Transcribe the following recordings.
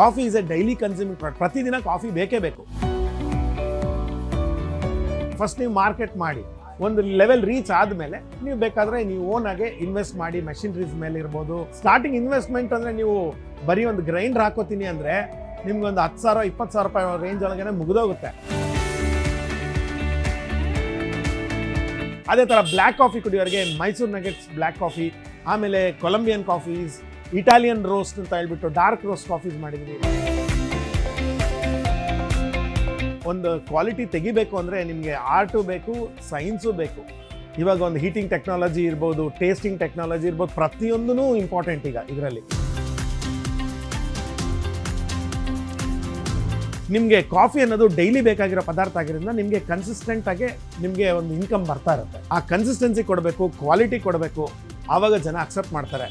Coffee is A daily consuming product. ಪ್ರತಿದಿನ coffee ಬೇಕೇ ಬೇಕು. ಫಸ್ಟ್ ನೀವು ಮಾರ್ಕೆಟ್ ಮಾಡಿ ಒಂದು ಲೆವೆಲ್ ರೀಚ್ ಆದಮೇಲೆ ನೀವು ಬೇಕಾದರೆ ನೀವು ಓನ್ ಆಗಿ ಇನ್ವೆಸ್ಟ್ ಮಾಡಿ ಮೆಷಿನರೀಸ್ ಮೇಲೆ ಇರ್ಬೋದು. ಸ್ಟಾರ್ಟಿಂಗ್ ಇನ್ವೆಸ್ಟ್ಮೆಂಟ್ ಅಂದರೆ ನೀವು ಬರೀ ಒಂದು ಗ್ರೈಂಡರ್ ಹಾಕೋತೀನಿ ಅಂದರೆ ನಿಮ್ಗೆ ಒಂದು 10,000 20,000 ರೂಪಾಯಿ ರೇಂಜ್ ಒಳಗಡೆ ಮುಗಿದೋಗುತ್ತೆ. ಅದೇ ಥರ ಬ್ಲ್ಯಾಕ್ ಕಾಫಿ ಕುಡಿಯೋರಿಗೆ ಮೈಸೂರು ನಗೆಟ್ಸ್ ಬ್ಲ್ಯಾಕ್ ಕಾಫಿ, ಆಮೇಲೆ ಕೊಲಂಬಿಯನ್ ಕಾಫೀಸ್, ಇಟಾಲಿಯನ್ ರೋಸ್ಟ್ ಅಂತ ಹೇಳ್ಬಿಟ್ಟು ಡಾರ್ಕ್ ರೋಸ್ಟ್ ಕಾಫೀಸ್ ಮಾಡಿದ್ವಿ. ಒಂದು ಕ್ವಾಲಿಟಿ ತೆಗಿಬೇಕು ಅಂದರೆ ನಿಮಗೆ ಆರ್ಟು ಬೇಕು, ಸೈನ್ಸು ಬೇಕು. ಇವಾಗ ಒಂದು ಹೀಟಿಂಗ್ ಟೆಕ್ನಾಲಜಿ ಇರ್ಬೋದು, ಟೇಸ್ಟಿಂಗ್ ಟೆಕ್ನಾಲಜಿ ಇರ್ಬೋದು, ಪ್ರತಿಯೊಂದೂ ಇಂಪಾರ್ಟೆಂಟ್ ಈಗ ಇದರಲ್ಲಿ. ನಿಮಗೆ ಕಾಫಿ ಅನ್ನೋದು ಡೈಲಿ ಬೇಕಾಗಿರೋ ಪದಾರ್ಥ ಆಗಿರೋದ್ರಿಂದ ನಿಮಗೆ ಕನ್ಸಿಸ್ಟೆಂಟ್ ಆಗಿ ನಿಮಗೆ ಒಂದು ಇನ್ಕಮ್ ಬರ್ತಾ ಇರುತ್ತೆ. ಆ ಕನ್ಸಿಸ್ಟೆನ್ಸಿ ಕೊಡಬೇಕು, ಕ್ವಾಲಿಟಿ ಕೊಡಬೇಕು, ಆವಾಗ ಜನ ಅಕ್ಸೆಪ್ಟ್ ಮಾಡ್ತಾರೆ.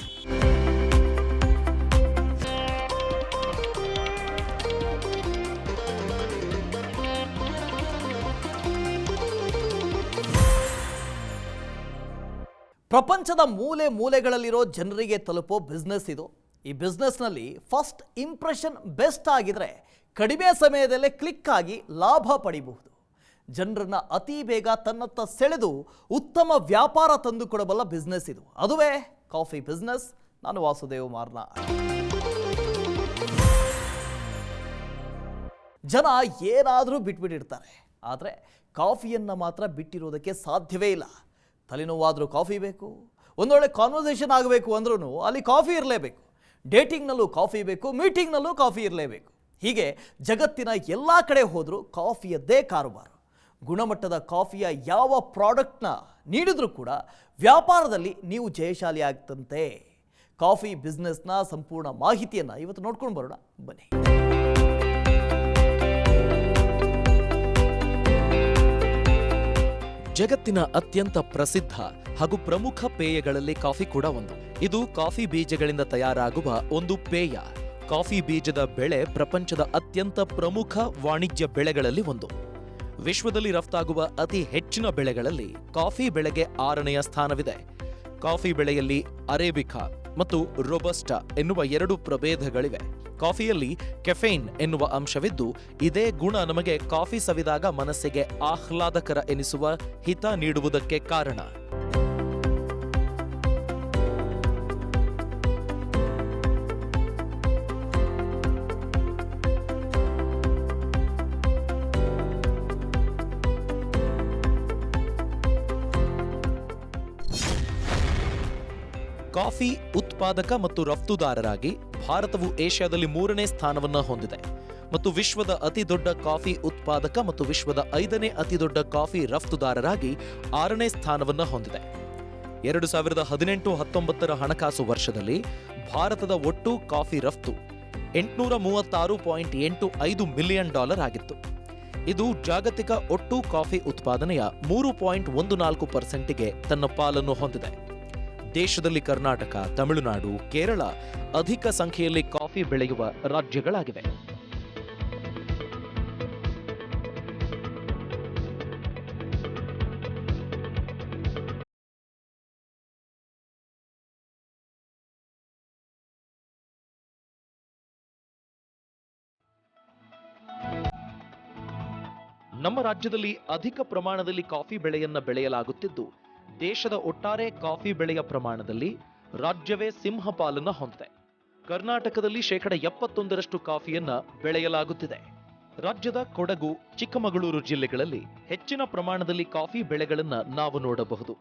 ಪ್ರಪಂಚದ ಮೂಲೆ ಮೂಲೆಗಳಲ್ಲಿರೋ ಜನರಿಗೆ ತಲುಪೋ ಬಿಸ್ನೆಸ್ ಇದು. ಈ ಬಿಸ್ನೆಸ್ನಲ್ಲಿ ಫಸ್ಟ್ ಇಂಪ್ರೆಷನ್ ಬೆಸ್ಟ್ ಆಗಿದ್ರೆ ಕಡಿಮೆ ಸಮಯದಲ್ಲೇ ಕ್ಲಿಕ್ ಆಗಿ ಲಾಭ ಪಡಿಬಹುದು. ಜನರನ್ನು ಅತಿ ಬೇಗ ತನ್ನತ್ತ ಸೆಳೆದು ಉತ್ತಮ ವ್ಯಾಪಾರ ತಂದುಕೊಡಬಲ್ಲ ಬಿಸ್ನೆಸ್ ಇದು. ಅದುವೇ ಕಾಫಿ ಬಿಸ್ನೆಸ್. ನಾನು ವಾಸುದೇವ್ ಮಾರ್ನಾಳ್. ಜನ ಏನಾದರೂ ಬಿಟ್ಬಿಟ್ಟಿರ್ತಾರೆ, ಆದರೆ ಕಾಫಿಯನ್ನು ಮಾತ್ರ ಬಿಟ್ಟಿರೋದಕ್ಕೆ ಸಾಧ್ಯವೇ ಇಲ್ಲ. ತಲೆನೋವಾದರೂ ಕಾಫಿ ಬೇಕು, ಒಂದೊಳ್ಳೆ ಕಾನ್ವರ್ಸೇಷನ್ ಆಗಬೇಕು ಅಂದ್ರೂ ಅಲ್ಲಿ ಕಾಫಿ ಇರಲೇಬೇಕು. ಡೇಟಿಂಗ್ನಲ್ಲೂ ಕಾಫಿ ಬೇಕು, ಮೀಟಿಂಗ್ನಲ್ಲೂ ಕಾಫಿ ಇರಲೇಬೇಕು. ಹೀಗೆ ಜಗತ್ತಿನ ಎಲ್ಲ ಕಡೆ ಹೋದರೂ ಕಾಫಿಯದ್ದೇ ಕಾರುಬಾರು. ಗುಣಮಟ್ಟದ ಕಾಫಿಯ ಯಾವ ಪ್ರಾಡಕ್ಟ್ನ ನೀಡಿದ್ರೂ ಕೂಡ ವ್ಯಾಪಾರದಲ್ಲಿ ನೀವು ಜಯಶಾಲಿ ಆಗ್ತಂತೆ. ಕಾಫಿ ಬಿಸ್ನೆಸ್ನ ಸಂಪೂರ್ಣ ಮಾಹಿತಿಯನ್ನು ಇವತ್ತು ನೋಡ್ಕೊಂಡು ಬರೋಣ ಬನ್ನಿ. ಜಗತ್ತಿನ ಅತ್ಯಂತ ಪ್ರಸಿದ್ಧ ಹಾಗೂ ಪ್ರಮುಖ ಪೇಯಗಳಲ್ಲಿ ಕಾಫಿ ಕೂಡ ಒಂದು. ಇದು ಕಾಫಿ ಬೀಜಗಳಿಂದ ತಯಾರಾಗುವ ಒಂದು ಪೇಯ. ಕಾಫಿ ಬೀಜದ ಬೆಳೆ ಪ್ರಪಂಚದ ಅತ್ಯಂತ ಪ್ರಮುಖ ವಾಣಿಜ್ಯ ಬೆಳೆಗಳಲ್ಲಿ ಒಂದು. ವಿಶ್ವದಲ್ಲಿ ರಫ್ತಾಗುವ ಅತಿ ಹೆಚ್ಚಿನ ಬೆಳೆಗಳಲ್ಲಿ ಕಾಫಿ ಬೆಳೆಗೆ 6ನೆಯ ಸ್ಥಾನವಿದೆ. ಕಾಫಿ ಬೆಳೆಯಲ್ಲಿ ಅರೇಬಿಕಾ ಮತ್ತು ರೊಬಸ್ಟಾ ಎನ್ನುವ 2 ಪ್ರಭೇದಗಳಿವೆ. ಕಾಫಿಯಲ್ಲಿ ಕೆಫೇನ್ ಎನ್ನುವ ಅಂಶವಿದ್ದು, ಇದೇ ಗುಣ ನಮಗೆ ಕಾಫಿ ಸವಿದಾಗ ಮನಸ್ಸಿಗೆ ಆಹ್ಲಾದಕರ ಎನಿಸುವ ಹಿತ ನೀಡುವುದಕ್ಕೆ ಕಾರಣ. ಕಾಫಿ ಉತ್ಪಾದಕ ಮತ್ತು ರಫ್ತುದಾರರಾಗಿ ಭಾರತವು ಏಷ್ಯಾದಲ್ಲಿ 3ನೇ ಸ್ಥಾನವನ್ನು ಹೊಂದಿದೆ ಮತ್ತು ವಿಶ್ವದ ಅತಿದೊಡ್ಡ ಕಾಫಿ ಉತ್ಪಾದಕ ಮತ್ತು ವಿಶ್ವದ 5ನೇ ಅತಿದೊಡ್ಡ ಕಾಫಿ ರಫ್ತುದಾರರಾಗಿ 6ನೇ ಸ್ಥಾನವನ್ನು ಹೊಂದಿದೆ. 2018-19 ಹಣಕಾಸು ವರ್ಷದಲ್ಲಿ ಭಾರತದ ಒಟ್ಟು ಕಾಫಿ ರಫ್ತು $836.85 ಮಿಲಿಯನ್ ಆಗಿತ್ತು. ಇದು ಜಾಗತಿಕ ಒಟ್ಟು ಕಾಫಿ ಉತ್ಪಾದನೆಯ 3.14%ಗೆ ತನ್ನ ಪಾಲನ್ನು ಹೊಂದಿದೆ. ದೇಶದಲ್ಲಿ ಕರ್ನಾಟಕ, ತಮಿಳುನಾಡು, ಕೇರಳ ಅಧಿಕ ಸಂಖ್ಯೆಯಲ್ಲಿ ಕಾಫಿ ಬೆಳೆಯುವ ರಾಜ್ಯಗಳಾಗಿವೆ. ನಮ್ಮ ರಾಜ್ಯದಲ್ಲಿ ಅಧಿಕ ಪ್ರಮಾಣದಲ್ಲಿ ಕಾಫಿ ಬೆಳೆಯನ್ನ ಬೆಳೆಯಲಾಗುತ್ತಿದ್ದು, ದೇಶದ ಒಟ್ಟಾರೆ ಕಾಫಿ ಬೆಳೆಯ ಪ್ರಮಾಣದಲ್ಲಿ ರಾಜ್ಯವೇ ಸಿಂಹಪಾಲನ್ನು ಹೊಂದಿದೆ. ಕರ್ನಾಟಕದಲ್ಲಿ 71% ಕಾಫಿಯನ್ನ ಬೆಳೆಯಲಾಗುತ್ತಿದೆ. ರಾಜ್ಯದ ಕೊಡಗು, ಚಿಕ್ಕಮಗಳೂರು ಜಿಲ್ಲೆಗಳಲ್ಲಿ ಹೆಚ್ಚಿನ ಪ್ರಮಾಣದಲ್ಲಿ ಕಾಫಿ ಬೆಳೆಗಳನ್ನ ನಾವು ನೋಡಬಹುದು.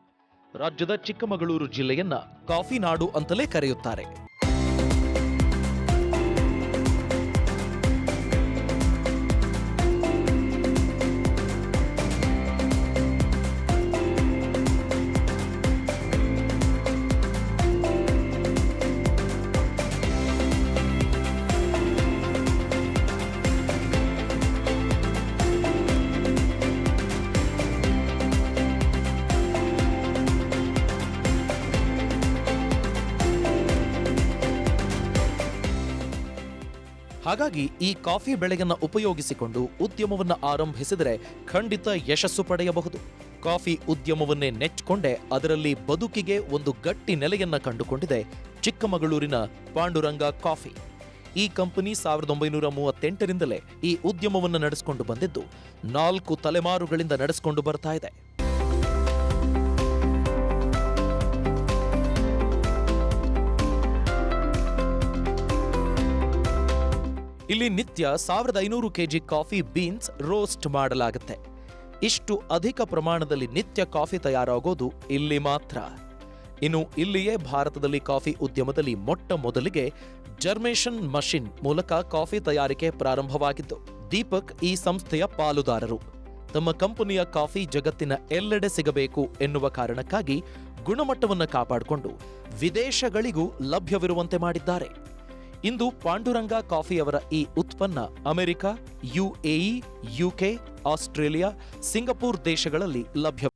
ರಾಜ್ಯದ ಚಿಕ್ಕಮಗಳೂರು ಜಿಲ್ಲೆಯನ್ನ ಕಾಫಿ ನಾಡು ಅಂತಲೇ ಕರೆಯುತ್ತಾರೆ. ಹಾಗಾಗಿ ಈ ಕಾಫಿ ಬೆಳೆಯನ್ನ ಉಪಯೋಗಿಸಿಕೊಂಡು ಉದ್ಯಮವನ್ನು ಆರಂಭಿಸಿದರೆ ಖಂಡಿತ ಯಶಸ್ಸು ಪಡೆಯಬಹುದು. ಕಾಫಿ ಉದ್ಯಮವನ್ನೇ ನೆಚ್ಚಿಕೊಂಡೇ ಅದರಲ್ಲಿ ಬದುಕಿಗೆ ಒಂದು ಗಟ್ಟಿ ನೆಲೆಯನ್ನ ಕಂಡುಕೊಂಡಿದೆ ಚಿಕ್ಕಮಗಳೂರಿನ ಪಾಂಡುರಂಗ ಕಾಫಿ. ಈ ಕಂಪನಿ 1938ರಿಂದಲೇ ಈ ಉದ್ಯಮವನ್ನು ನಡೆಸಿಕೊಂಡು ಬಂದಿದ್ದು 4 ತಲೆಮಾರುಗಳಿಂದ ನಡೆಸಿಕೊಂಡು ಬರ್ತಾ ಇದೆ. ಇಲ್ಲಿ ನಿತ್ಯ 1500 ಕೆಜಿ ಕಾಫಿ ಬೀನ್ಸ್ ರೋಸ್ಟ್ ಮಾಡಲಾಗುತ್ತೆ. ಇಷ್ಟು ಅಧಿಕ ಪ್ರಮಾಣದಲ್ಲಿ ನಿತ್ಯ ಕಾಫಿ ತಯಾರಾಗೋದು ಇಲ್ಲಿ ಮಾತ್ರ. ಇನ್ನು ಇಲ್ಲಿಯೇ ಭಾರತದಲ್ಲಿ ಕಾಫಿ ಉದ್ಯಮದಲ್ಲಿ ಮೊಟ್ಟ ಮೊದಲಿಗೆ ಜರ್ಮೇಷನ್ ಮಷಿನ್ ಮೂಲಕ ಕಾಫಿ ತಯಾರಿಕೆ ಪ್ರಾರಂಭವಾಗಿದ್ದು. ದೀಪಕ್ ಈ ಸಂಸ್ಥೆಯ ಪಾಲುದಾರರು. ತಮ್ಮ ಕಂಪನಿಯ ಕಾಫಿ ಜಗತ್ತಿನ ಎಲ್ಲೆಡೆ ಸಿಗಬೇಕು ಎನ್ನುವ ಕಾರಣಕ್ಕಾಗಿ ಗುಣಮಟ್ಟವನ್ನು ಕಾಪಾಡಿಕೊಂಡು ವಿದೇಶಗಳಿಗೂ ಲಭ್ಯವಿರುವಂತೆ ಮಾಡಿದ್ದಾರೆ. ಇಂದು ಪಾಂಡುರಂಗ ಕಾಫಿಯವರ ಈ ಉತ್ಪನ್ನ America, UAE, UK, Australia, Singapore ದೇಶಗಳಲ್ಲಿ ಲಭ್ಯ.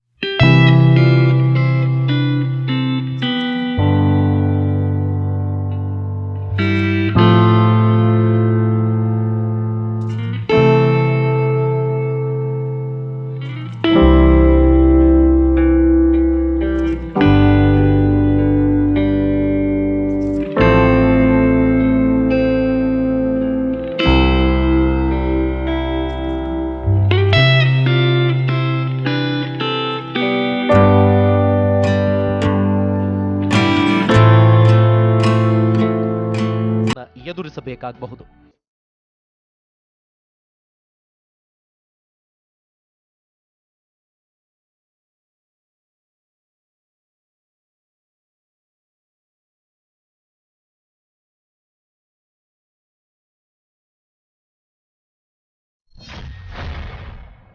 ಎದುರಿಸಬೇಕಾಗಬಹುದು.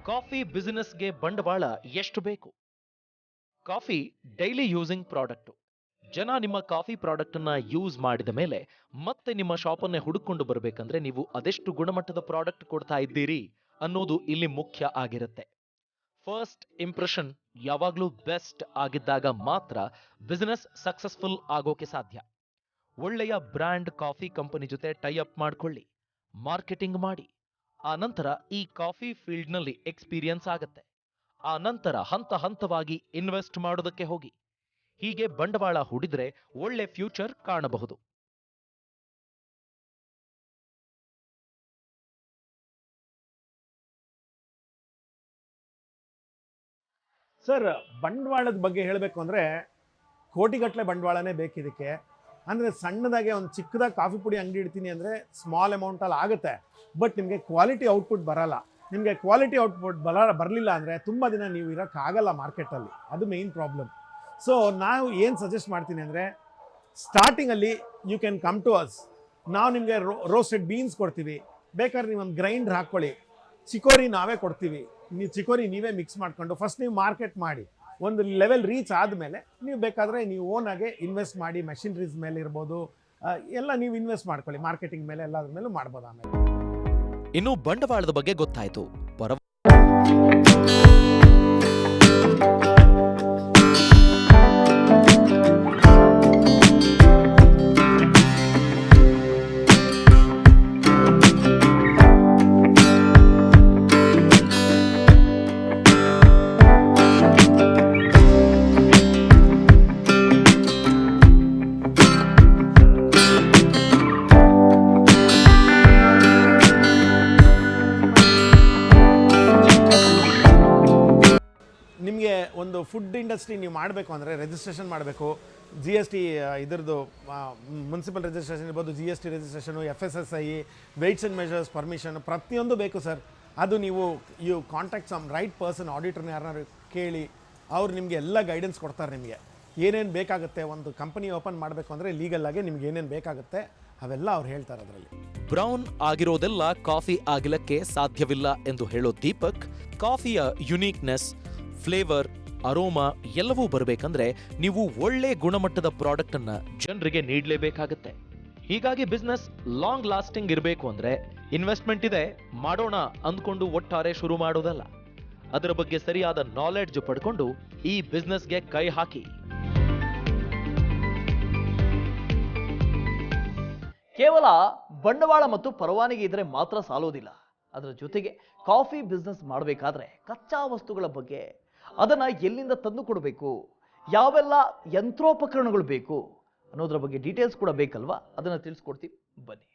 ಕಾಫಿ ಬಿಸಿನೆಸ್ಗೆ ಬಂಡವಾಳ ಎಷ್ಟು ಬೇಕು? Coffee daily using product. ಜನ ನಿಮ್ಮ ಕಾಫಿ ಪ್ರಾಡಕ್ಟ್ ಅನ್ನ ಯೂಸ್ ಮಾಡಿದ ಮೇಲೆ ಮತ್ತೆ ನಿಮ್ಮ ಶಾಪನ್ನೇ ಹುಡುಕೊಂಡು ಬರಬೇಕಂದ್ರೆ ನೀವು ಅದೆಷ್ಟು ಗುಣಮಟ್ಟದ ಪ್ರಾಡಕ್ಟ್ ಕೊಡ್ತಾ ಇದ್ದೀರಿ ಅನ್ನೋದು ಇಲ್ಲಿ ಮುಖ್ಯ ಆಗಿರುತ್ತೆ. ಫಸ್ಟ್ ಇಂಪ್ರೆಷನ್ ಯಾವಾಗ್ಲೂ ಬೆಸ್ಟ್ ಆಗಿದ್ದಾಗ ಮಾತ್ರ ಬಿಸಿನೆಸ್ ಸಕ್ಸಸ್ಫುಲ್ ಆಗೋಕೆ ಸಾಧ್ಯ. ಒಳ್ಳೆಯ ಬ್ರ್ಯಾಂಡ್ ಕಾಫಿ ಕಂಪನಿ ಜೊತೆ ಟೈ ಅಪ್ ಮಾಡ್ಕೊಳ್ಳಿ, ಮಾರ್ಕೆಟಿಂಗ್ ಮಾಡಿ. ಆ ನಂತರ ಈ ಕಾಫಿ ಫೀಲ್ಡ್ ನಲ್ಲಿ ಎಕ್ಸ್ಪೀರಿಯನ್ಸ್ ಆಗತ್ತೆ. ಆ ನಂತರ ಹಂತ ಹಂತವಾಗಿ ಇನ್ವೆಸ್ಟ್ ಮಾಡೋದಕ್ಕೆ ಹೋಗಿ. ಹೀಗೆ ಬಂಡವಾಳ ಹೂಡಿದ್ರೆ ಒಳ್ಳೆ ಫ್ಯೂಚರ್ ಕಾಣಬಹುದು. ಸರ್, ಬಂಡವಾಳದ ಬಗ್ಗೆ ಹೇಳಬೇಕು ಅಂದರೆ ಕೋಟಿಗಟ್ಟಲೆ ಬಂಡವಾಳನೇ ಬೇಕಿದಕ್ಕೆ. ಅಂದರೆ ಸಣ್ಣದಾಗೆ ಒಂದು ಚಿಕ್ಕದಾಗಿ ಕಾಫಿ ಪುಡಿ ಅಂಗಡಿ ಇಡ್ತೀನಿ ಅಂದರೆ ಸ್ಮಾಲ್ ಅಮೌಂಟಲ್ಲಿ ಆಗುತ್ತೆ. ಬಟ್ ನಿಮಗೆ ಕ್ವಾಲಿಟಿ ಔಟ್ಪುಟ್ ಬರಲ್ಲ. ನಿಮಗೆ ಕ್ವಾಲಿಟಿ ಔಟ್ಪುಟ್ ಬರಲಿಲ್ಲ ಅಂದರೆ ತುಂಬ ದಿನ ನೀವು ಇರೋಕ್ಕಾಗಲ್ಲ ಮಾರ್ಕೆಟಲ್ಲಿ. ಅದು ಮೇಯ್ನ್ ಪ್ರಾಬ್ಲಮ್. ಸೊ ನಾವು ಏನು ಸಜೆಸ್ಟ್ ಮಾಡ್ತೀನಿ ಅಂದರೆ, ಸ್ಟಾರ್ಟಿಂಗಲ್ಲಿ you can come to us. ನಾವು ನಿಮಗೆ ರೋಸ್ಟೆಡ್ ಬೀನ್ಸ್ ಕೊಡ್ತೀವಿ. ಬೇಕಾದ್ರೆ ನೀವು ಒಂದು ಗ್ರೈಂಡ್ರ್ ಹಾಕ್ಕೊಳ್ಳಿ. ಚಿಕೋರಿ ನಾವೇ ಕೊಡ್ತೀವಿ. ನೀವು ಚಿಕೋರಿ ನೀವೇ ಮಿಕ್ಸ್ ಮಾಡಿಕೊಂಡು ಫಸ್ಟ್ ನೀವು ಮಾರ್ಕೆಟ್ ಮಾಡಿ. ಒಂದು ಲೆವೆಲ್ ರೀಚ್ ಆದಮೇಲೆ ನೀವು ಬೇಕಾದರೆ ನೀವು ಓನಾಗೆ ಇನ್ವೆಸ್ಟ್ ಮಾಡಿ, ಮೆಷಿನರೀಸ್ ಮೇಲೆ ಇರ್ಬೋದು, ಎಲ್ಲ ನೀವು ಇನ್ವೆಸ್ಟ್ ಮಾಡ್ಕೊಳ್ಳಿ. ಮಾರ್ಕೆಟಿಂಗ್ ಮೇಲೆ ಎಲ್ಲದ್ರ ಮೇಲೂ ಮಾಡ್ಬೋದು. ಆಮೇಲೆ ಇನ್ನು ಬಂಡವಾಳದ ಬಗ್ಗೆ ಗೊತ್ತಾಯ್ತು. ನಿಮಗೆ ಒಂದು ಫುಡ್ ಇಂಡಸ್ಟ್ರಿ ನೀವು ಮಾಡಬೇಕು ಅಂದರೆ ರಿಜಿಸ್ಟ್ರೇಷನ್ ಮಾಡಬೇಕು. GST ಇದರದ್ದು ಮುನ್ಸಿಪಲ್ ರಿಜಿಸ್ಟ್ರೇಷನ್ ಇರ್ಬೋದು, GST registration, FSSAI, weights and measures permission, ಪ್ರತಿಯೊಂದು ಬೇಕು ಸರ್. ಅದು ನೀವು ಕಾಂಟ್ಯಾಕ್ಟ್ ಸಮ್ ರೈಟ್ ಪರ್ಸನ್, ಆಡಿಟರ್ನ ಯಾರನ್ನಾರು ಕೇಳಿ, ಅವ್ರು ನಿಮಗೆ ಎಲ್ಲ ಗೈಡೆನ್ಸ್ ಕೊಡ್ತಾರೆ. ನಿಮಗೆ ಏನೇನು ಬೇಕಾಗುತ್ತೆ, ಒಂದು ಕಂಪನಿ ಓಪನ್ ಮಾಡಬೇಕು ಅಂದರೆ ಲೀಗಲ್ಲಾಗಿ ನಿಮ್ಗೆ ಏನೇನು ಬೇಕಾಗುತ್ತೆ ಅವೆಲ್ಲ ಅವ್ರು ಹೇಳ್ತಾರೆ. ಅದರಲ್ಲಿ ಬ್ರೌನ್ ಆಗಿರೋದೆಲ್ಲ ಕಾಫಿ ಆಗಲಿಕ್ಕೆ ಸಾಧ್ಯವಿಲ್ಲ ಎಂದು ಹೇಳೋ ದೀಪಕ್, ಕಾಫಿಯ ಯುನೀಕ್ನೆಸ್, ಫ್ಲೇವರ್, ಅರೋಮಾ ಎಲ್ಲವೂ ಬರಬೇಕಂದ್ರೆ ನೀವು ಒಳ್ಳೆ ಗುಣಮಟ್ಟದ ಪ್ರಾಡಕ್ಟ್ ಅನ್ನ ಜನರಿಗೆ ನೀಡಲೇಬೇಕಾಗುತ್ತೆ. ಹೀಗಾಗಿ ಬಿಸ್ನೆಸ್ ಲಾಂಗ್ ಲಾಸ್ಟಿಂಗ್ ಇರಬೇಕು ಅಂದ್ರೆ ಇನ್ವೆಸ್ಟ್ಮೆಂಟ್ ಇದೆ, ಮಾಡೋಣ ಅಂದ್ಕೊಂಡು ಒಟ್ಟಾರೆ ಶುರು ಮಾಡೋದಲ್ಲ. ಅದರ ಬಗ್ಗೆ ಸರಿಯಾದ ನಾಲೆಡ್ಜ್ ಪಡ್ಕೊಂಡು ಈ ಬಿಸ್ನೆಸ್ಗೆ ಕೈ ಹಾಕಿ. ಕೇವಲ ಬಂಡವಾಳ ಮತ್ತು ಪರವಾನಗಿ ಇದ್ರೆ ಮಾತ್ರ ಸಾಲೋದಿಲ್ಲ. ಅದರ ಜೊತೆಗೆ ಕಾಫಿ ಬಿಸ್ನೆಸ್ ಮಾಡಬೇಕಾದ್ರೆ ಕಚ್ಚಾ ವಸ್ತುಗಳ ಬಗ್ಗೆ, ಅದನ್ನ ಎಲ್ಲಿಂದ ತಂದು ಕೊಡಬೇಕು, ಯಾವೆಲ್ಲ ಯಂತ್ರೋಪಕರಣಗಳು ಬೇಕು ಅನ್ನೋದ್ರ ಬಗ್ಗೆ ಡೀಟೇಲ್ಸ್ ಕೂಡ ಬೇಕಲ್ವಾ? ಅದನ್ನ ತಿಳಿಸ್ಕೊಡ್ತೀವಿ, ಬನ್ನಿ.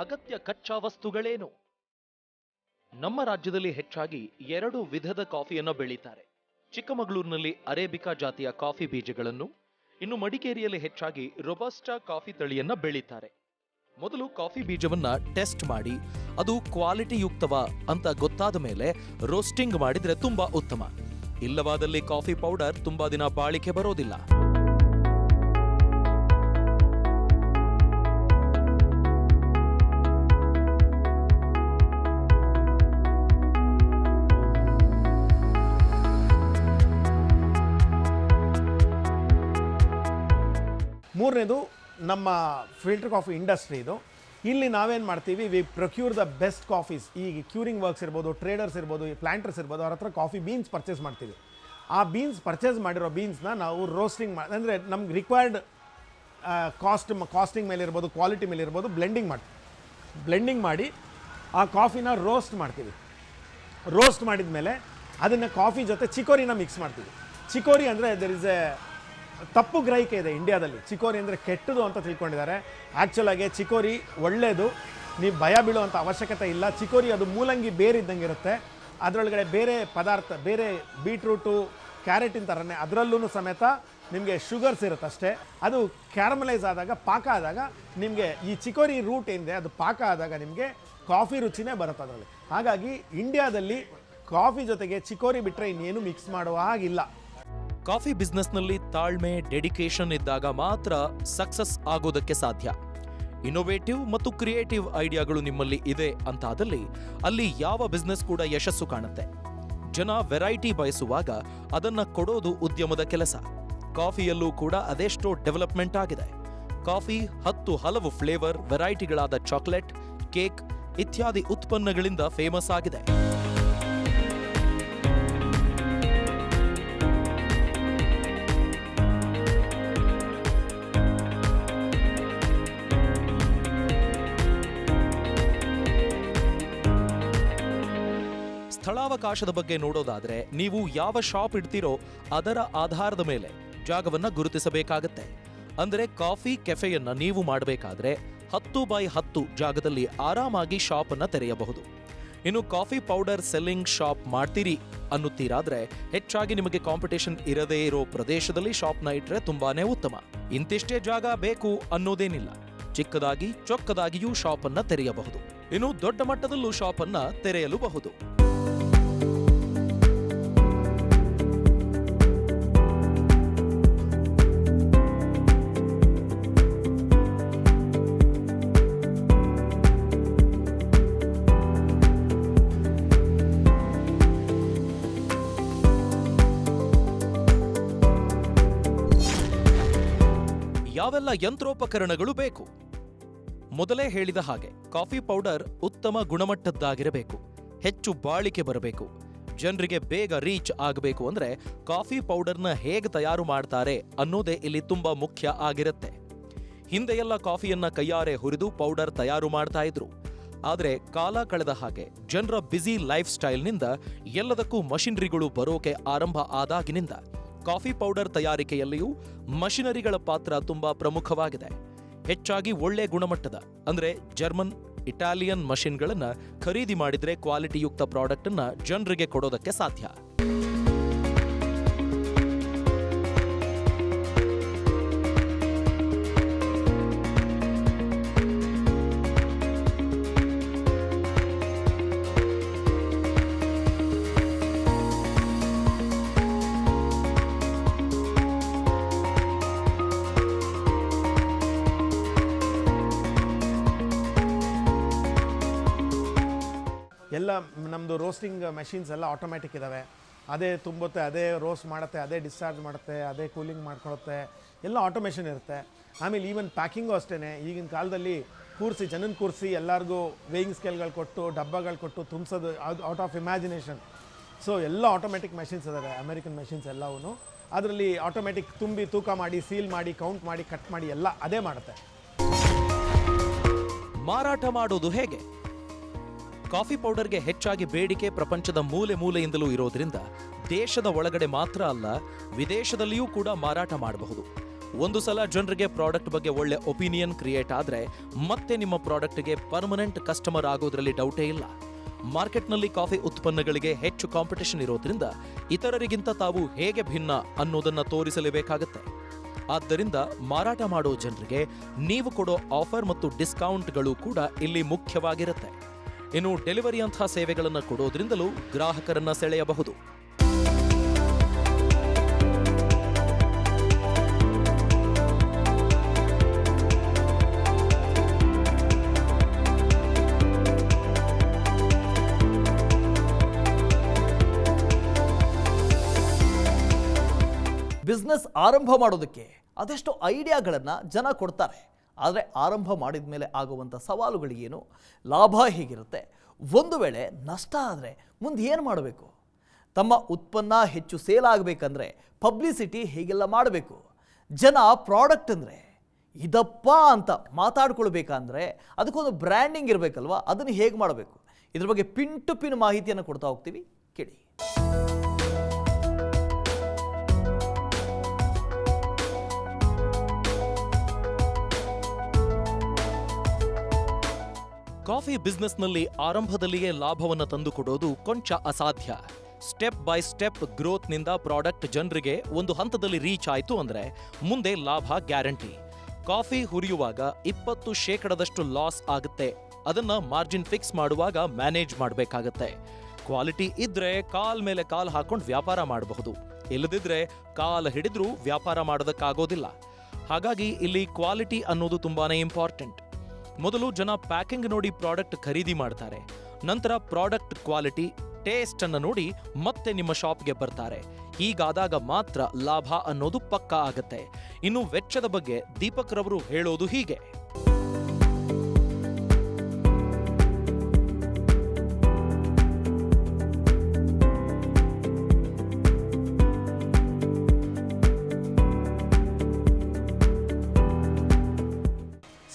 ಅಗತ್ಯ ಕಚ್ಚಾ ವಸ್ತುಗಳೇನು? ನಮ್ಮ ರಾಜ್ಯದಲ್ಲಿ ಹೆಚ್ಚಾಗಿ 2 ವಿಧದ ಕಾಫಿಯನ್ನು ಬೆಳೀತಾರೆ. ಚಿಕ್ಕಮಗಳೂರಿನಲ್ಲಿ ಅರೇಬಿಕಾ ಜಾತಿಯ ಕಾಫಿ ಬೀಜಗಳನ್ನು, ಇನ್ನು ಮಡಿಕೇರಿಯಲ್ಲಿ ಹೆಚ್ಚಾಗಿ ರೊಬಸ್ಟಾ ಕಾಫಿ ತಳಿಯನ್ನ ಬೆಳೀತಾರೆ. ಮೊದಲು ಕಾಫಿ ಬೀಜವನ್ನ ಟೆಸ್ಟ್ ಮಾಡಿ ಅದು ಕ್ವಾಲಿಟಿ ಯುಕ್ತವಾ ಅಂತ ಗೊತ್ತಾದ ಮೇಲೆ ರೋಸ್ಟಿಂಗ್ ಮಾಡಿದ್ರೆ ತುಂಬಾ ಉತ್ತಮ. ಇಲ್ಲವಾದಲ್ಲಿ ಕಾಫಿ ಪೌಡರ್ ತುಂಬಾ ದಿನ ಬಾಳಿಕೆ ಬರೋದಿಲ್ಲ. ಮೂರನೇದು ನಮ್ಮ ಫಿಲ್ಟರ್ ಕಾಫಿ ಇಂಡಸ್ಟ್ರಿ ಇದು. ಇಲ್ಲಿ ನಾವೇನು ಮಾಡ್ತೀವಿ, we procure the best coffees. ಈಗ ಕ್ಯೂರಿಂಗ್ ವರ್ಕ್ಸ್ ಇರ್ಬೋದು, ಟ್ರೇಡರ್ಸ್ ಇರ್ಬೋದು, ಪ್ಲಾಂಟರ್ಸ್ ಇರ್ಬೋದು, ಅವ್ರ ಹತ್ರ ಕಾಫಿ ಬೀನ್ಸ್ ಪರ್ಚೇಸ್ ಮಾಡ್ತೀವಿ. ಆ ಬೀನ್ಸ್ ಪರ್ಚೇಸ್ ಮಾಡಿರೋ ಬೀನ್ಸ್ನ ನಾವು ರೋಸ್ಟಿಂಗ್ ಮಾಡಿ, ಅಂದರೆ ನಮ್ಗೆ ರಿಕ್ವೈರ್ಡ್ ಕಾಸ್ಟಿಂಗ್ ಮೇಲೆ ಇರ್ಬೋದು, ಕ್ವಾಲಿಟಿ ಮೇಲೆ ಇರ್ಬೋದು, ಬ್ಲೆಂಡಿಂಗ್ ಮಾಡಿ ಆ ಕಾಫಿನ ರೋಸ್ಟ್ ಮಾಡ್ತೀವಿ. ರೋಸ್ಟ್ ಮಾಡಿದ ಮೇಲೆ ಅದನ್ನು ಕಾಫಿ ಜೊತೆ ಚಿಕೋರಿನ ಮಿಕ್ಸ್ ಮಾಡ್ತೀವಿ. ಚಿಕೋರಿ ಅಂದರೆ ದೆರ್ ಇಸ್ ಎ ತಪ್ಪು ಗ್ರಹಿಕೆ ಇದೆ ಇಂಡಿಯಾದಲ್ಲಿ. ಚಿಕೋರಿ ಅಂದರೆ ಕೆಟ್ಟದು ಅಂತ ತಿಳ್ಕೊಂಡಿದ್ದಾರೆ. ಆ್ಯಕ್ಚುಲಾಗಿ ಚಿಕೋರಿ ಒಳ್ಳೆಯದು, ನೀವು ಭಯ ಬೀಳುವಂಥ ಅವಶ್ಯಕತೆ ಇಲ್ಲ. ಚಿಕೋರಿ ಅದು ಮೂಲಂಗಿ ಬೇರೆ ಇದ್ದಂಗೆ ಇರುತ್ತೆ. ಅದರೊಳಗಡೆ ಬೇರೆ ಪದಾರ್ಥ, ಬೇರೆ ಬೀಟ್ರೂಟು, ಕ್ಯಾರೆಟಿನ ಥರನೇ ಅದರಲ್ಲೂ ಸಮೇತ ನಿಮಗೆ ಶುಗರ್ಸ್ ಇರುತ್ತೆ ಅಷ್ಟೇ. ಅದು ಕ್ಯಾರಮಲೈಸ್ ಆದಾಗ, ಪಾಕ ಆದಾಗ ನಿಮಗೆ ಈ ಚಿಕೋರಿ ರೂಟ್ ಏನಿದೆ ಅದು ಪಾಕ ಆದಾಗ ನಿಮಗೆ ಕಾಫಿ ರುಚಿನೇ ಬರುತ್ತೆ ಅದರಲ್ಲಿ. ಹಾಗಾಗಿ ಇಂಡಿಯಾದಲ್ಲಿ ಕಾಫಿ ಜೊತೆಗೆ ಚಿಕೋರಿ ಬಿಟ್ಟರೆ ಇನ್ನೇನು ಮಿಕ್ಸ್ ಮಾಡುವ ಹಾಗಿಲ್ಲ. ಕಾಫಿ ಬಿಸ್ನೆಸ್ನಲ್ಲಿ ತಾಳ್ಮೆ, ಡೆಡಿಕೇಶನ್ ಇದ್ದಾಗ ಮಾತ್ರ ಸಕ್ಸಸ್ ಆಗೋದಕ್ಕೆ ಸಾಧ್ಯ. ಇನ್ನೋವೇಟಿವ್ ಮತ್ತು ಕ್ರಿಯೇಟಿವ್ ಐಡಿಯಾಗಳು ನಿಮ್ಮಲ್ಲಿ ಇದೆ ಅಂತಾದಲ್ಲಿ ಅಲ್ಲಿ ಯಾವ ಬಿಸ್ನೆಸ್ ಕೂಡ ಯಶಸ್ಸು ಕಾಣುತ್ತೆ. ಜನ ವೆರೈಟಿ ಬಯಸುವಾಗ ಅದನ್ನ ಕೊಡೋದು ಉದ್ಯಮದ ಕೆಲಸ. ಕಾಫಿಯಲ್ಲೂ ಕೂಡ ಅದೆಷ್ಟೋ ಡೆವಲಪ್ಮೆಂಟ್ ಆಗಿದೆ. ಕಾಫಿ 10 ಹಲವು ಫ್ಲೇವರ್, ವೆರೈಟಿಗಳಾದ ಚಾಕ್ಲೇಟ್, ಕೇಕ್ ಇತ್ಯಾದಿ ಉತ್ಪನ್ನಗಳಿಂದ ಫೇಮಸ್ ಆಗಿದೆ. ಸ್ಥಳಾವಕಾಶದ ಬಗ್ಗೆ ನೋಡೋದಾದ್ರೆ ನೀವು ಯಾವ ಶಾಪ್ ಇಡ್ತೀರೋ ಅದರ ಆಧಾರದ ಮೇಲೆ ಜಾಗವನ್ನ ಗುರುತಿಸಬೇಕಾಗತ್ತೆ. ಅಂದರೆ ಕಾಫಿ ಕೆಫೆಯನ್ನ ನೀವು ಮಾಡಬೇಕಾದ್ರೆ 10x10 ಜಾಗದಲ್ಲಿ ಆರಾಮಾಗಿ ಶಾಪ್ ಅನ್ನ ತೆರೆಯಬಹುದು. ಇನ್ನು ಕಾಫಿ ಪೌಡರ್ ಸೆಲ್ಲಿಂಗ್ ಶಾಪ್ ಮಾಡ್ತೀರಿ ಅನ್ನುತ್ತೀರಾದ್ರೆ ಹೆಚ್ಚಾಗಿ ನಿಮಗೆ ಕಾಂಪಿಟೇಷನ್ ಇರದೇ ಇರೋ ಪ್ರದೇಶದಲ್ಲಿ ಶಾಪ್ನ ಇಟ್ರೆ ತುಂಬಾನೇ ಉತ್ತಮ. ಇಂತಿಷ್ಟೇ ಜಾಗ ಬೇಕು ಅನ್ನೋದೇನಿಲ್ಲ. ಚಿಕ್ಕದಾಗಿ ಚೊಕ್ಕದಾಗಿಯೂ ಶಾಪ್ ಅನ್ನ ತೆರೆಯಬಹುದು. ಇನ್ನು ದೊಡ್ಡ ಮಟ್ಟದಲ್ಲೂ ಶಾಪ್ ಅನ್ನ ತೆರೆಯಲೂಬಹುದು. ಯಾವೆಲ್ಲ ಯಂತ್ರೋಪಕರಣಗಳು ಬೇಕು? ಮೊದಲೇ ಹೇಳಿದ ಹಾಗೆ ಕಾಫಿ ಪೌಡರ್ ಉತ್ತಮ ಗುಣಮಟ್ಟದ್ದಾಗಿರಬೇಕು, ಹೆಚ್ಚು ಬಾಳಿಕೆ ಬರಬೇಕು. ಜನರಿಗೆ ಬೇಗ ರೀಚ್ ಆಗಬೇಕು ಅಂದ್ರೆ ಕಾಫಿ ಪೌಡರ್ನ ಹೇಗೆ ತಯಾರು ಮಾಡ್ತಾರೆ ಅನ್ನೋದೇ ಇಲ್ಲಿ ತುಂಬಾ ಮುಖ್ಯ ಆಗಿರುತ್ತೆ. ಹಿಂದೆ ಎಲ್ಲ ಕಾಫಿಯನ್ನ ಕೈಯಾರೆ ಹುರಿದು ಪೌಡರ್ ತಯಾರು ಮಾಡ್ತಾ ಇದ್ರು. ಆದ್ರೆ ಕಾಲ ಕಳೆದ ಹಾಗೆ ಜನರ ಬ್ಯುಸಿ ಲೈಫ್ ಸ್ಟೈಲ್ನಿಂದ ಎಲ್ಲದಕ್ಕೂ ಮಷಿನರಿಗಳು ಬರೋಕೆ ಆರಂಭ ಆದಾಗಿನಿಂದ ಕಾಫಿ ಪೌಡರ್ ತಯಾರಿಕೆಯಲ್ಲಿಯೂ ಮಷಿನರಿಗಳ ಪಾತ್ರ ತುಂಬಾ ಪ್ರಮುಖವಾಗಿದೆ. ಹೆಚ್ಚಾಗಿ ಒಳ್ಳೆ ಗುಣಮಟ್ಟದ ಅಂದ್ರೆ ಜರ್ಮನ್, ಇಟಾಲಿಯನ್ ಮಷಿನ್ಗಳನ್ನ ಖರೀದಿ ಮಾಡಿದ್ರೆ ಕ್ವಾಲಿಟಿಯುಕ್ತ ಪ್ರಾಡಕ್ಟ್ ಅನ್ನ ಜನರಿಗೆ ಕೊಡೋದಕ್ಕೆ ಸಾಧ್ಯ. ಎಲ್ಲ ನಮ್ಮದು ರೋಸ್ಟಿಂಗ್ ಮೆಷಿನ್ಸ್ ಎಲ್ಲ ಆಟೋಮ್ಯಾಟಿಕ್ ಇದ್ದಾವೆ. ಅದೇ ತುಂಬುತ್ತೆ, ಅದೇ ರೋಸ್ಟ್ ಮಾಡುತ್ತೆ, ಅದೇ ಡಿಸ್ಚಾರ್ಜ್ ಮಾಡುತ್ತೆ, ಅದೇ ಕೂಲಿಂಗ್ ಮಾಡ್ಕೊಳುತ್ತೆ, ಎಲ್ಲ ಆಟೋಮೇಷನ್ ಇರುತ್ತೆ. ಆಮೇಲೆ ಈವನ್ ಪ್ಯಾಕಿಂಗು ಅಷ್ಟೇ. ಈಗಿನ ಕಾಲದಲ್ಲಿ ಜನನ ಕೂರಿಸಿ ಎಲ್ಲರಿಗೂ ವೇಯಿಂಗ್ ಸ್ಕೇಲ್ಗಳು ಕೊಟ್ಟು, ಡಬ್ಬಗಳು ಕೊಟ್ಟು ತುಂಬಿಸೋದು ಔಟ್ ಆಫ್ ಇಮ್ಯಾಜಿನೇಷನ್. ಸೊ ಎಲ್ಲ ಆಟೋಮ್ಯಾಟಿಕ್ ಮೆಷಿನ್ಸ್ ಇದ್ದಾವೆ, ಅಮೆರಿಕನ್ ಮೆಷಿನ್ಸ್ ಎಲ್ಲವೂ. ಅದರಲ್ಲಿ ಆಟೋಮ್ಯಾಟಿಕ್ ತುಂಬಿ, ತೂಕ ಮಾಡಿ, ಸೀಲ್ ಮಾಡಿ, ಕೌಂಟ್ ಮಾಡಿ, ಕಟ್ ಮಾಡಿ ಎಲ್ಲ ಅದೇ ಮಾಡುತ್ತೆ. ಮಾರಾಟ ಮಾಡೋದು ಹೇಗೆ? ಕಾಫಿ ಪೌಡರ್ಗೆ ಹೆಚ್ಚಾಗಿ ಬೇಡಿಕೆ ಪ್ರಪಂಚದ ಮೂಲೆ ಮೂಲೆಯಿಂದಲೂ ಇರೋದ್ರಿಂದ ದೇಶದ ಒಳಗಡೆ ಮಾತ್ರ ಅಲ್ಲ, ವಿದೇಶದಲ್ಲಿಯೂ ಕೂಡ ಮಾರಾಟ ಮಾಡಬಹುದು. ಒಂದು ಸಲ ಜನರಿಗೆ ಪ್ರಾಡಕ್ಟ್ ಬಗ್ಗೆ ಒಳ್ಳೆ ಒಪಿನಿಯನ್ ಕ್ರಿಯೇಟ್ ಆದ್ರೆ ಮತ್ತೆ ನಿಮ್ಮ ಪ್ರಾಡಕ್ಟ್ಗೆ ಪರ್ಮನೆಂಟ್ ಕಸ್ಟಮರ್ ಆಗೋದ್ರಲ್ಲಿ ಡೌಟೇ ಇಲ್ಲ. ಮಾರ್ಕೆಟ್ನಲ್ಲಿ ಕಾಫಿ ಉತ್ಪನ್ನಗಳಿಗೆ ಹೆಚ್ಚು ಕಾಂಪಿಟೇಷನ್ ಇರೋದ್ರಿಂದ ಇತರರಿಗಿಂತ ತಾವು ಹೇಗೆ ಭಿನ್ನ ಅನ್ನೋದನ್ನ ತೋರಿಸಲೇಬೇಕಾಗತ್ತೆ. ಆದ್ದರಿಂದ ಮಾರಾಟ ಮಾಡೋ ಜನರಿಗೆ ನೀವು ಕೊಡೋ ಆಫರ್ ಮತ್ತು ಡಿಸ್ಕೌಂಟ್ಗಳು ಕೂಡ ಇಲ್ಲಿ ಮುಖ್ಯವಾಗಿರುತ್ತೆ. ಇನ್ನು ಡೆಲಿವರಿ ಅಂತಹ ಸೇವೆಗಳನ್ನು ಕೊಡೋದ್ರಿಂದಲೂ ಗ್ರಾಹಕರನ್ನ ಸೆಳೆಯಬಹುದು. ಬಿಸ್ನೆಸ್ ಆರಂಭ ಮಾಡೋದಕ್ಕೆ ಅದೆಷ್ಟು ಐಡಿಯಾಗಳನ್ನು ಜನ ಕೊಡ್ತಾರೆ. ಆದರೆ ಆರಂಭ ಮಾಡಿದ ಮೇಲೆ ಆಗುವಂಥ ಸವಾಲುಗಳಿಗೇನು, ಲಾಭ ಹೇಗಿರುತ್ತೆ, ಒಂದು ವೇಳೆ ನಷ್ಟ ಆದರೆ ಮುಂದೆ ಏನು ಮಾಡಬೇಕು, ತಮ್ಮ ಉತ್ಪನ್ನ ಹೆಚ್ಚು ಸೇಲ್ ಆಗಬೇಕಂದ್ರೆ ಪಬ್ಲಿಸಿಟಿ ಹೇಗೆಲ್ಲ ಮಾಡಬೇಕು, ಜನ ಪ್ರಾಡಕ್ಟ್ ಅಂದರೆ ಇದಪ್ಪ ಅಂತ ಮಾತಾಡ್ಕೊಳ್ಬೇಕಂದ್ರೆ ಅದಕ್ಕೊಂದು ಬ್ರ್ಯಾಂಡಿಂಗ್ ಇರಬೇಕಲ್ವ, ಅದನ್ನು ಹೇಗೆ ಮಾಡಬೇಕು, ಇದ್ರ ಬಗ್ಗೆ ಪಿನ್ ಟು ಪಿನ್ ಮಾಹಿತಿಯನ್ನು ಕೊಡ್ತಾ ಹೋಗ್ತೀವಿ, ಕೇಳಿ. ಕಾಫಿ ಬಿಸ್ನೆಸ್ನಲ್ಲಿ ಆರಂಭದಲ್ಲಿಯೇ ಲಾಭವನ್ನು ತಂದುಕೊಡೋದು ಕೊಂಚ ಅಸಾಧ್ಯ. ಸ್ಟೆಪ್ ಬೈ ಸ್ಟೆಪ್ ಗ್ರೋತ್ನಿಂದ ಪ್ರಾಡಕ್ಟ್ ಜನರಿಗೆ ಒಂದು ಹಂತದಲ್ಲಿ ರೀಚ್ ಆಯಿತು ಅಂದ್ರೆ ಮುಂದೆ ಲಾಭ ಗ್ಯಾರಂಟಿ. ಕಾಫಿ ಹುರಿಯುವಾಗ 20% ಲಾಸ್ ಆಗುತ್ತೆ. ಅದನ್ನ ಮಾರ್ಜಿನ್ ಫಿಕ್ಸ್ ಮಾಡುವಾಗ ಮ್ಯಾನೇಜ್ ಮಾಡಬೇಕಾಗತ್ತೆ. ಕ್ವಾಲಿಟಿ ಇದ್ರೆ ಕಾಲ್ ಮೇಲೆ ಕಾಲ್ ಹಾಕೊಂಡು ವ್ಯಾಪಾರ ಮಾಡಬಹುದು, ಇಲ್ಲದಿದ್ರೆ ಕಾಲ್ ಹಿಡಿದ್ರೂ ವ್ಯಾಪಾರ ಮಾಡೋದಕ್ಕಾಗೋದಿಲ್ಲ. ಹಾಗಾಗಿ ಇಲ್ಲಿ ಕ್ವಾಲಿಟಿ ಅನ್ನೋದು ತುಂಬಾನೇ ಇಂಪಾರ್ಟೆಂಟ್. ಮೊದಲು ಜನ ಪ್ಯಾಕಿಂಗ್ ನೋಡಿ ಪ್ರಾಡಕ್ಟ್ ಖರೀದಿ ಮಾಡ್ತಾರೆ. ನಂತರ ಪ್ರಾಡಕ್ಟ್ ಕ್ವಾಲಿಟಿ, ಟೇಸ್ಟ್ ಅನ್ನು ನೋಡಿ ಮತ್ತೆ ನಿಮ್ಮ ಶಾಪ್ಗೆ ಬರ್ತಾರೆ. ಹೀಗಾದಾಗ ಮಾತ್ರ ಲಾಭ ಅನ್ನೋದು ಪಕ್ಕಾ ಆಗತ್ತೆ. ಇನ್ನು ವೆಚ್ಚದ ಬಗ್ಗೆ ದೀಪಕ್ ರವರು ಹೇಳೋದು ಹೀಗೆ.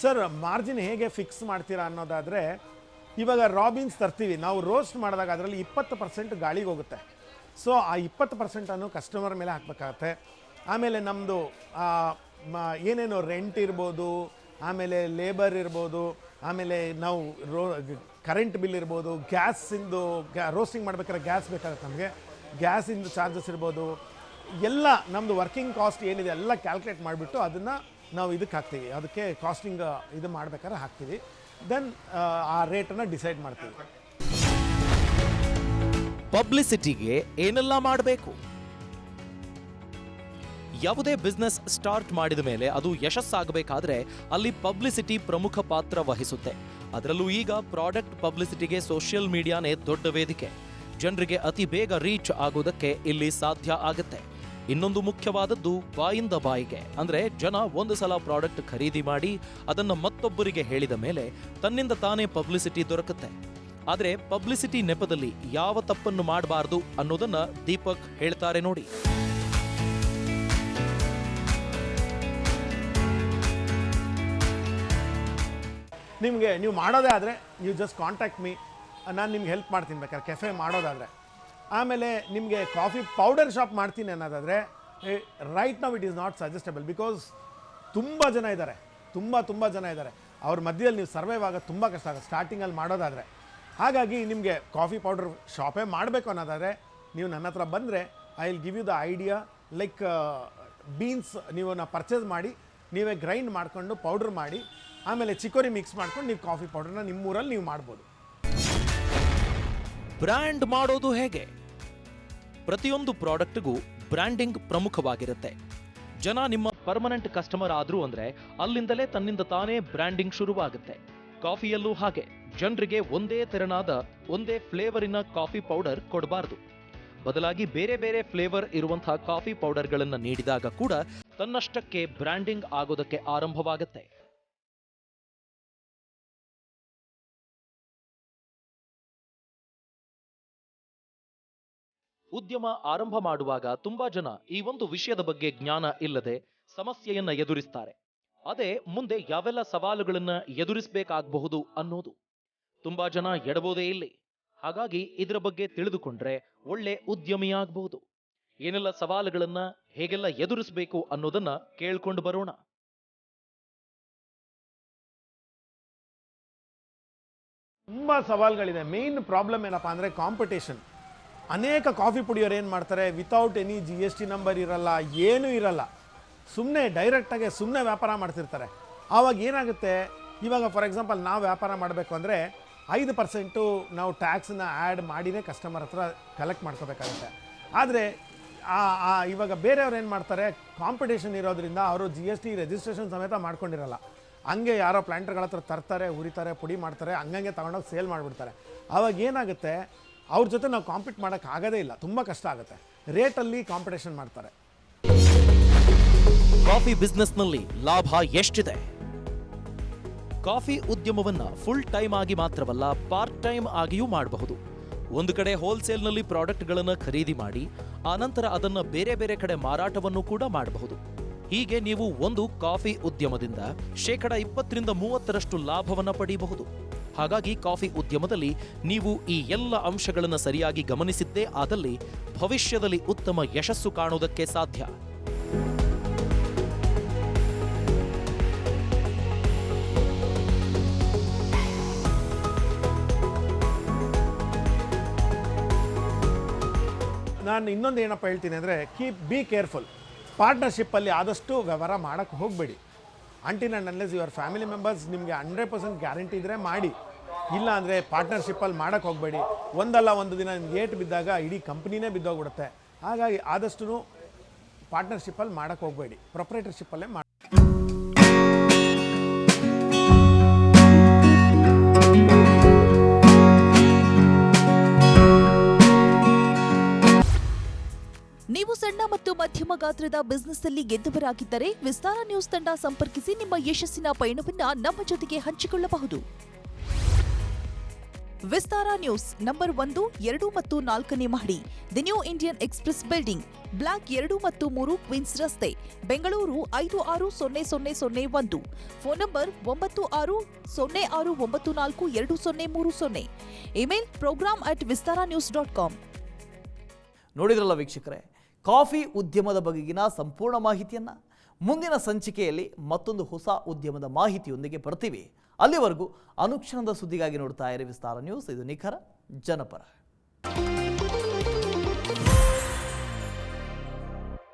ಸರ್, ಮಾರ್ಜಿನ್ ಹೇಗೆ ಫಿಕ್ಸ್ ಮಾಡ್ತೀರಾ ಅನ್ನೋದಾದರೆ, ಇವಾಗ ರಾಬಿನ್ಸ್ ತರ್ತೀವಿ ನಾವು, ರೋಸ್ಟ್ ಮಾಡಿದಾಗ ಅದರಲ್ಲಿ 20% ಗಾಳಿಗೆ ಹೋಗುತ್ತೆ. ಸೊ ಆ 20% ಕಸ್ಟಮರ್ ಮೇಲೆ ಹಾಕಬೇಕಾಗತ್ತೆ. ಆಮೇಲೆ ನಮ್ಮದು ಏನೇನು ರೆಂಟ್ ಇರ್ಬೋದು, ಆಮೇಲೆ ಲೇಬರ್ ಇರ್ಬೋದು, ಆಮೇಲೆ ನಾವು ಕರೆಂಟ್ ಬಿಲ್ ಇರ್ಬೋದು, ಗ್ಯಾಸಿಂದು ರೋಸ್ಟಿಂಗ್ ಮಾಡ್ಬೇಕಾದ್ರೆ ಗ್ಯಾಸ್ ಬೇಕಾಗುತ್ತೆ ನಮಗೆ, ಗ್ಯಾಸಿಂದು ಚಾರ್ಜಸ್ ಇರ್ಬೋದು, ಎಲ್ಲ ನಮ್ಮದು ವರ್ಕಿಂಗ್ ಕಾಸ್ಟ್ ಏನಿದೆ ಎಲ್ಲ ಕ್ಯಾಲ್ಕುಲೇಟ್ ಮಾಡಿಬಿಟ್ಟು ಅದನ್ನು ನಾವು ಇದಕ್ಕೆ ಹಾಕ್ತೀವಿ. ಅದಕ್ಕೆ ಕಾಸ್ಟಿಂಗ್ ಇದು ಮಾಡ್ಬೇಕಾದ್ರೆ ಹಾಕ್ತೀವಿ. ದೆನ್ ಆ ರೇಟನ್ನು ಡಿಸೈಡ್ ಮಾಡ್ತೀವಿ. ಪಬ್ಲಿಸಿಟಿಗೆ ಏನೆಲ್ಲ ಮಾಡಬೇಕು? ಯಾವುದೇ ಬಿಸ್ನೆಸ್ ಸ್ಟಾರ್ಟ್ ಮಾಡಿದ ಮೇಲೆ ಅದು ಯಶಸ್ಸಾಗಬೇಕಾದ್ರೆ ಅಲ್ಲಿ ಪಬ್ಲಿಸಿಟಿ ಪ್ರಮುಖ ಪಾತ್ರ ವಹಿಸುತ್ತೆ. ಅದರಲ್ಲೂ ಈಗ ಪ್ರಾಡಕ್ಟ್ ಪಬ್ಲಿಸಿಟಿಗೆ ಸೋಷಿಯಲ್ ಮೀಡಿಯಾನೇ ದೊಡ್ಡ ವೇದಿಕೆ. ಜನರಿಗೆ ಅತಿ ಬೇಗ ರೀಚ್ ಆಗೋದಕ್ಕೆ ಇಲ್ಲಿ ಸಾಧ್ಯ ಆಗುತ್ತೆ. ಇನ್ನೊಂದು ಮುಖ್ಯವಾದದ್ದು ಬಾಯಿಂದ ಬಾಯಿಗೆ. ಅಂದ್ರೆ ಜನ ಒಂದು ಸಲ ಪ್ರಾಡಕ್ಟ್ ಖರೀದಿ ಮಾಡಿ ಅದನ್ನ ಮತ್ತೊಬ್ಬರಿಗೆ ಹೇಳಿದ ಮೇಲೆ ತನ್ನಿಂದ ತಾನೇ ಪಬ್ಲಿಸಿಟಿ ದೊರಕುತ್ತೆ. ಆದ್ರೆ ಪಬ್ಲಿಸಿಟಿ ನೆಪದಲ್ಲಿ ಯಾವ ತಪ್ಪನ್ನು ಮಾಡಬಾರದು ಅನ್ನೋದನ್ನ ದೀಪಕ್ ಹೇಳ್ತಾರೆ ನೋಡಿ. ನಿಮಗೆ ನೀವು ಮಾಡೋದೇ ಆದರೆ ನೀವು ಜಸ್ಟ್ ಕಾಂಟ್ಯಾಕ್ಟ್ ಮೀ, ನಾನು ನಿಮ್ಗೆ ಹೆಲ್ಪ್ ಮಾಡ್ತೀನಿ ಬೇಕಾದ್ರೆ ಕೆಫೆ ಮಾಡೋದಾದರೆ. ಆಮೇಲೆ ನಿಮಗೆ ಕಾಫಿ ಪೌಡರ್ ಶಾಪ್ ಮಾಡ್ತೀನಿ ಅನ್ನೋದಾದರೆ right now it is not suggestible. Because ತುಂಬ ಜನ ಇದ್ದಾರೆ, ತುಂಬ ಜನ ಇದ್ದಾರೆ. ಅವ್ರ ಮಧ್ಯದಲ್ಲಿ ನೀವು ಸರ್ವೈವ್ ಆಗೋದು ತುಂಬ ಕಷ್ಟ ಆಗುತ್ತೆ ಸ್ಟಾರ್ಟಿಂಗಲ್ಲಿ ಮಾಡೋದಾದರೆ. ಹಾಗಾಗಿ ನಿಮಗೆ ಕಾಫಿ ಪೌಡರ್ ಶಾಪೇ ಮಾಡಬೇಕು ಅನ್ನೋದಾದರೆ ನೀವು ನನ್ನ ಹತ್ರ ಬಂದರೆ I will give you the idea. Like beans ನೀವು ಪರ್ಚೇಸ್ ಮಾಡಿ ನೀವೇ ಗ್ರೈಂಡ್ ಮಾಡಿಕೊಂಡು ಪೌಡರ್ ಮಾಡಿ ಆಮೇಲೆ ಚಿಕೋರಿ ಮಿಕ್ಸ್ ಮಾಡ್ಕೊಂಡು ನೀವು ಕಾಫಿ ಪೌಡರ್ನ ನಿಮ್ಮೂರಲ್ಲಿ ನೀವು ಮಾಡ್ಬೋದು. ಬ್ರ್ಯಾಂಡ್ ಮಾಡೋದು ಹೇಗೆ? ಪ್ರತಿಯೊಂದು ಪ್ರಾಡಕ್ಟ್ಗೂ ಬ್ರ್ಯಾಂಡಿಂಗ್ ಪ್ರಮುಖವಾಗಿರುತ್ತೆ. ಜನ ನಿಮ್ಮ ಪರ್ಮನೆಂಟ್ ಕಸ್ಟಮರ್ ಆದ್ರು ಅಂದ್ರೆ ಅಲ್ಲಿಂದಲೇ ತನ್ನಿಂದ ತಾನೇ ಬ್ರ್ಯಾಂಡಿಂಗ್ ಶುರುವಾಗುತ್ತೆ. ಕಾಫಿಯಲ್ಲೂ ಹಾಗೆ ಜನರಿಗೆ ಒಂದೇ ತೆರನಾದ ಒಂದೇ ಫ್ಲೇವರಿನ ಕಾಫಿ ಪೌಡರ್ ಕೊಡಬಾರದು. ಬದಲಾಗಿ ಬೇರೆ ಬೇರೆ ಫ್ಲೇವರ್ ಇರುವಂತಹ ಕಾಫಿ ಪೌಡರ್ಗಳನ್ನು ನೀಡಿದಾಗ ಕೂಡ ತನ್ನಷ್ಟಕ್ಕೆ ಬ್ರ್ಯಾಂಡಿಂಗ್ ಆಗೋದಕ್ಕೆ ಆರಂಭವಾಗುತ್ತೆ. ಉದ್ಯಮ ಆರಂಭ ಮಾಡುವಾಗ ತುಂಬಾ ಜನ ಈ ಒಂದು ವಿಷಯದ ಬಗ್ಗೆ ಜ್ಞಾನ ಇಲ್ಲದೆ ಸಮಸ್ಯೆಯನ್ನ ಎದುರಿಸ್ತಾರೆ. ಅದೇ ಮುಂದೆ ಯಾವೆಲ್ಲ ಸವಾಲುಗಳನ್ನ ಎದುರಿಸಬೇಕಾಗಬಹುದು ಅನ್ನೋದು. ತುಂಬಾ ಜನ ಎಡಬೋದೇ ಇಲ್ಲಿ. ಹಾಗಾಗಿ ಇದರ ಬಗ್ಗೆ ತಿಳಿದುಕೊಂಡ್ರೆ ಒಳ್ಳೆ ಉದ್ಯಮಿಯಾಗಬಹುದು. ಏನೆಲ್ಲ ಸವಾಲುಗಳನ್ನ ಹೇಗೆಲ್ಲ ಎದುರಿಸಬೇಕು ಅನ್ನೋದನ್ನ ಕೇಳ್ಕೊಂಡು ಬರೋಣ. ತುಂಬ ಸವಾಲುಗಳಿದೆ. ಮೇನ್ ಪ್ರಾಬ್ಲಮ್ ಏನಪ್ಪ ಅಂದರೆ ಕಾಂಪಿಟೇಷನ್. ಅನೇಕ ಕಾಫಿ ಪುಡಿಯೋರು ಏನು ಮಾಡ್ತಾರೆ, ವಿತೌಟ್ ಎನಿ GST ನಂಬರ್ ಇರಲ್ಲ, ಏನೂ ಇರಲ್ಲ, ಸುಮ್ಮನೆ ಡೈರೆಕ್ಟಾಗಿ ಸುಮ್ಮನೆ ವ್ಯಾಪಾರ ಮಾಡ್ತಿರ್ತಾರೆ. ಆವಾಗ ಏನಾಗುತ್ತೆ, ಇವಾಗ ಫಾರ್ ಎಕ್ಸಾಂಪಲ್ ನಾವು ವ್ಯಾಪಾರ ಮಾಡಬೇಕು ಅಂದರೆ 5% ನಾವು ಟ್ಯಾಕ್ಸನ್ನ ಆ್ಯಡ್ ಮಾಡಿನೇ ಕಸ್ಟಮರ್ ಹತ್ರ ಕಲೆಕ್ಟ್ ಮಾಡ್ಕೋಬೇಕಾಗುತ್ತೆ. ಆದರೆ ಇವಾಗ ಬೇರೆಯವ್ರು ಏನು ಮಾಡ್ತಾರೆ, ಕಾಂಪಿಟೇಷನ್ ಇರೋದ್ರಿಂದ ಅವರು GST ರಿಜಿಸ್ಟ್ರೇಷನ್ ಸಮೇತ ಮಾಡ್ಕೊಂಡಿರಲ್ಲ. ಹಂಗೆ ಯಾರೋ ಪ್ಲ್ಯಾಂಟರ್ಗಳ ಹತ್ರ ತರ್ತಾರೆ, ಉರಿತಾರೆ, ಪುಡಿ ಮಾಡ್ತಾರೆ, ಹಂಗಂಗೆ ತಗೊಂಡೋಗಿ ಸೇಲ್ ಮಾಡಿಬಿಡ್ತಾರೆ. ಆವಾಗ ಏನಾಗುತ್ತೆ, ಅವ್ರ ಜೊತೆ ನಾವು ಕಾಂಪೀಟ್ ಮಾಡೋಕ್ಕಾಗೋದೇ ಇಲ್ಲ, ತುಂಬ ಕಷ್ಟ ಆಗುತ್ತೆ. ರೇಟಲ್ಲಿ ಕಾಂಪಿಟೇಷನ್ ಮಾಡ್ತಾರೆ. ಕಾಫಿ ಬಿಸ್ನೆಸ್ನಲ್ಲಿ ಲಾಭ ಎಷ್ಟಿದೆ? ಕಾಫಿ ಉದ್ಯಮವನ್ನ ಫುಲ್ ಟೈಮ್ ಆಗಿ ಮಾತ್ರವಲ್ಲ, ಪಾರ್ಟ್ ಟೈಮ್ ಆಗಿಯೂ ಮಾಡಬಹುದು. ಒಂದು ಕಡೆ ಹೋಲ್ಸೇಲ್ನಲ್ಲಿ ಪ್ರಾಡಕ್ಟ್ಗಳನ್ನು ಖರೀದಿ ಮಾಡಿ ಆನಂತರ ಅದನ್ನ ಬೇರೆ ಬೇರೆ ಕಡೆ ಮಾರಾಟವನ್ನು ಕೂಡ ಮಾಡಬಹುದು. ಹೀಗೆ ನೀವು ಒಂದು ಕಾಫಿ ಉದ್ಯಮದಿಂದ 20% ಲಾಭವನ್ನ ಪಡೆಯಬಹುದು. ಹಾಗಾಗಿ ಕಾಫಿ ಉದ್ಯಮದಲ್ಲಿ ನೀವು ಈ ಎಲ್ಲ ಅಂಶಗಳನ್ನು ಸರಿಯಾಗಿ ಗಮನಿಸಿದ್ದೇ ಆದಲ್ಲಿ ಭವಿಷ್ಯದಲ್ಲಿ ಉತ್ತಮ ಯಶಸ್ಸು ಕಾಣುವುದಕ್ಕೆ ಸಾಧ್ಯ. ನಾನು ಇನ್ನೊಂದು ಏನಪ್ಪ ಹೇಳ್ತೀನಿ ಅಂದರೆ, ಬಿ ಕೇರ್ಫುಲ್. ಪಾರ್ಟ್ನರ್ಶಿಪ್ಪಲ್ಲಿ ಆದಷ್ಟು ವ್ಯವಹಾರ ಮಾಡೋಕ್ಕೆ ಹೋಗಬೇಡಿ. Until and unless your family members ನಿಮಗೆ 100% ಗ್ಯಾರಂಟಿ ಇದ್ದರೆ ಮಾಡಿ, ಇಲ್ಲ ಅಂದರೆ ಪಾರ್ಟ್ನರ್ಶಿಪ್ಪಲ್ಲಿ ಮಾಡೋಕ್ಕೆ ಹೋಗಬೇಡಿ. ಒಂದಲ್ಲ ಒಂದು ದಿನ ನಿಮ್ಗೆ ಏಟು ಬಿದ್ದಾಗ ಇಡೀ ಕಂಪ್ನಿನೇ ಬಿದ್ದೋಗ್ಬಿಡುತ್ತೆ. ಹಾಗಾಗಿ ಆದಷ್ಟು ಪಾರ್ಟ್ನರ್ಶಿಪ್ಪಲ್ಲಿ ಮಾಡೋಕ್ಕೆ ಹೋಗಬೇಡಿ, ಪ್ರೊಪ್ರೈಟರ್ಶಿಪ್ಪಲ್ಲೇ ಮಾಡಿ. ನೀವು ಸಣ್ಣ ಮತ್ತು ಮಧ್ಯಮ ಗಾತ್ರದ ಬಿಸ್ನೆಸ್ ಅಲ್ಲಿ ಗೆದ್ದವರಾಗಿದ್ದರೆ ವಿಸ್ತಾರ ನ್ಯೂಸ್ ತಂಡ ಸಂಪರ್ಕಿಸಿ ನಿಮ್ಮ ಯಶಸ್ಸಿನ ಪಯಣವನ್ನ ನಮ್ಮ ಜೊತೆಗೆ ಹಂಚಿಕೊಳ್ಳಬಹುದು. ವಿಸ್ತಾರ ನ್ಯೂಸ್ ನಂಬರ್ 1, 2 ಮತ್ತು 4ನೇ ಮಹಡಿ, the New Indian Express building, block 2 ಮತ್ತು 3, ಕ್ವೀನ್ಸ್ ರಸ್ತೆ, Bengaluru 560001. Phone number 9606942030. Email program@vistaranews.com. ನೋಡಿದ್ರಲ್ಲ ವೀಕ್ಷಕರೇ, ಕಾಫಿ ಉದ್ಯಮದ ಬಗೆಗಿನ ಸಂಪೂರ್ಣ ಮಾಹಿತಿಯನ್ನು ಮುಂದಿನ ಸಂಚಿಕೆಯಲ್ಲಿ ಮತ್ತೊಂದು ಹೊಸ ಉದ್ಯಮದ ಮಾಹಿತಿಯೊಂದಿಗೆ ಬರ್ತೀವಿ. ಅಲ್ಲಿವರೆಗೂ ಅನುಕ್ಷಣದ ಸುದ್ದಿಗಾಗಿ ನೋಡ್ತಾ ಇರಿ ವಿಸ್ತಾರ ನ್ಯೂಸ್. ಇದು ನಿಖರ ಜನಪರ.